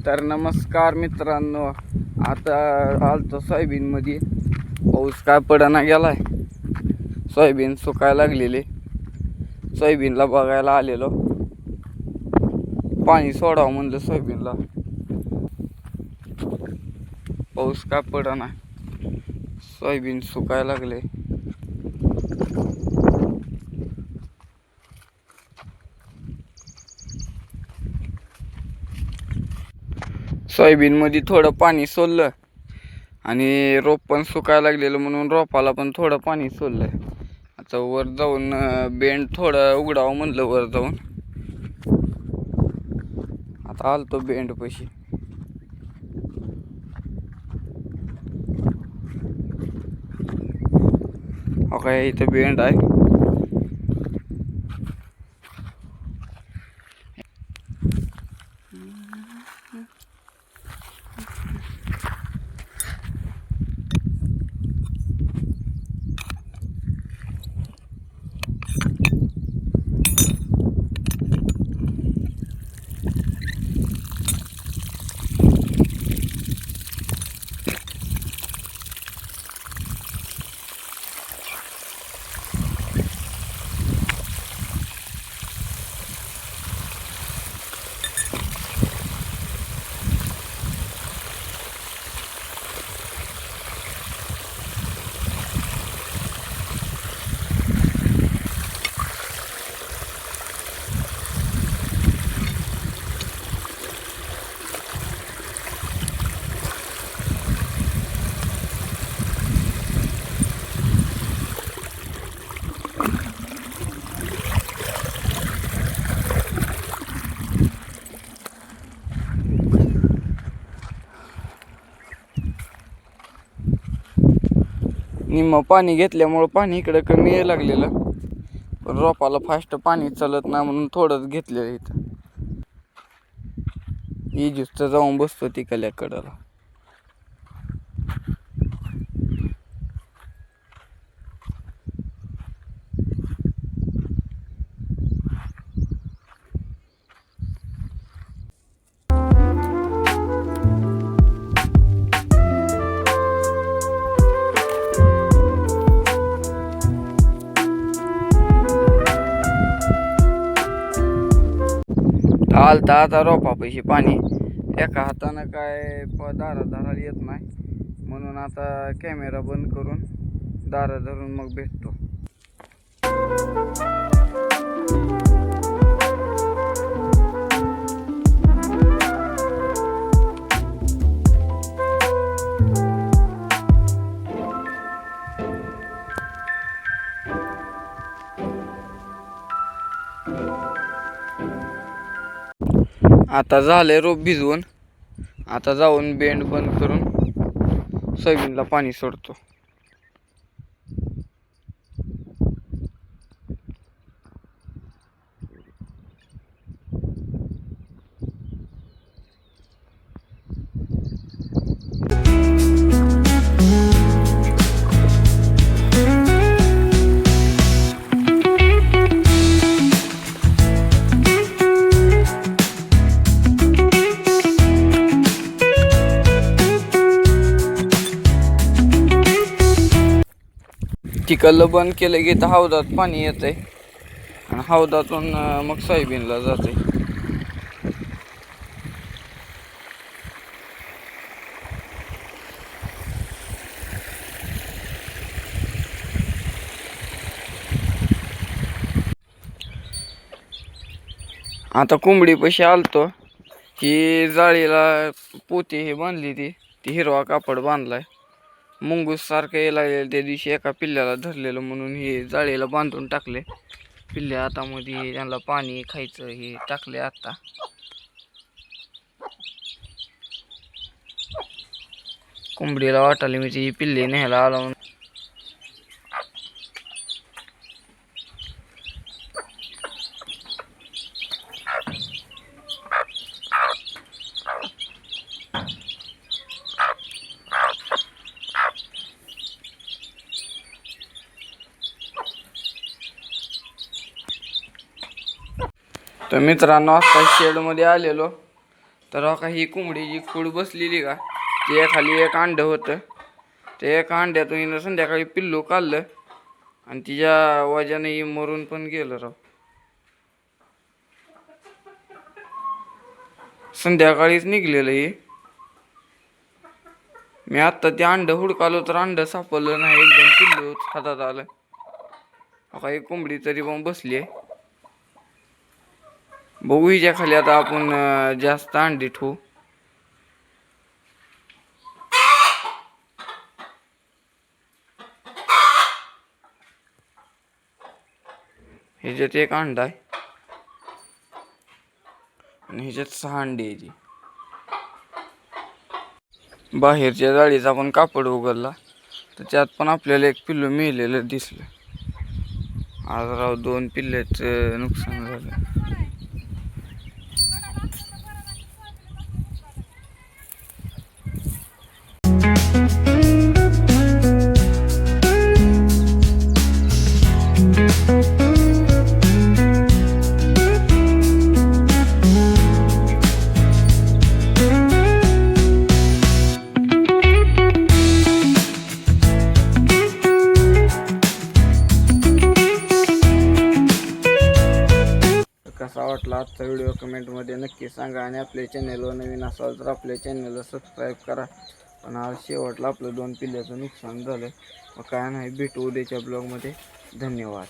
तर नमस्कार मित्रांनो, आता आलतो सोयाबीन मध्ये. पाऊस काय पडना गेलाय, सोयाबीन सुकायला लागलेली. सोयाबीनला बघायला आलेलो, पाणी सोडावं म्हणलं सोयाबीनला. पाऊस काय पडना, सोयाबीन सुकायला लागले. सोयाबीन मध्ये थोडं पाणी सोडलं आणि रोप पण सुकायला लागलेलं, म्हणून रोपाला पण थोडं पाणी सोडलंय. आता वर जाऊन बेंड थोडं उघडावं म्हणलं वर जाऊन. आता आलतो बेंड पशी. हो काय, इथं बेंड आहे. निम्म पाणी घेतल्यामुळं पाणी इकडं कमी यायला लागलेलं, पण रोपाला फास्ट पाणी चालत नाही म्हणून थोडंच घेतलेलं. इथं इजिप्तचं जाऊन बसतो तिकडल्या कडेला. आलता आता रोपापाशी पाणी, एका हातानं काय दारा धरायला येत नाही, म्हणून आता कॅमेरा बंद करून दारा धरून मग भेटतो. आता झाले रोप भिजवून. आता जाऊन बेंड बंद करून सोयाबीनला पाणी सोडतो. तिकडलं बंद केलं की तर हौदात पाणी येतंय आणि हौदातून मग सोयाबीनला जाते. आता कोंबडीपाशी आलतो, ही जाळीला पोती हे बांधली, ती हिरवा कापड बांधलाय. मुंगूस सारखं यायला लागलेलं, त्या दिवशी एका पिल्ल्याला धरलेलं म्हणून हे जाळीला बांधून टाकले. पिल्ल्या आता मध्ये त्यांना पाणी खायचं हे टाकले. आता कोंबडीला वाटायला मी ती पिल्ले न्यायला आला म्हणून. तर मित्रांनो, आता शेडमध्ये आलेलो. तर का ही कोंबडीची खूड बसलेली का ते खाली एक अंड होतं. ते एका अंड्यातून हिनं संध्याकाळी पिल्लू काढलं आणि तिच्या वजाने ही मरून पण गेलं राव. संध्याकाळीच निघलेलं हे. मी आत्ता ते अंड हुडकालो तर अंड सापडलं नाही. एकदम पिल्लू हातात आलं. आता ही कोंबडी तरी पण बसली आहे. बघू हिच्या खाली आता आपण जास्त अंडी ठेवू. ह्याच्यात एक अंडा आहे आणि ह्याच्यात 6 अंडी आहे. बाहेरच्या जाळीचा आपण कापड उघडला तर त्यात पण आपल्याला एक पिल्लू मेलेलं दिसलं. आज राव 2 पिल्ल्याचं नुकसान झालं. कसा वाटला आजचा व्हिडिओ कमेंटमध्ये नक्की सांगा आणि आपल्या चॅनलवर नवीन असाल तर आपल्या चॅनलला सबस्क्राईब करा. पण आज शेवटला आपलं 2 पिल्ल्याचं नुकसान झालं. मग काय नाही, भेटू उद्याच्या ब्लॉगमध्ये. धन्यवाद.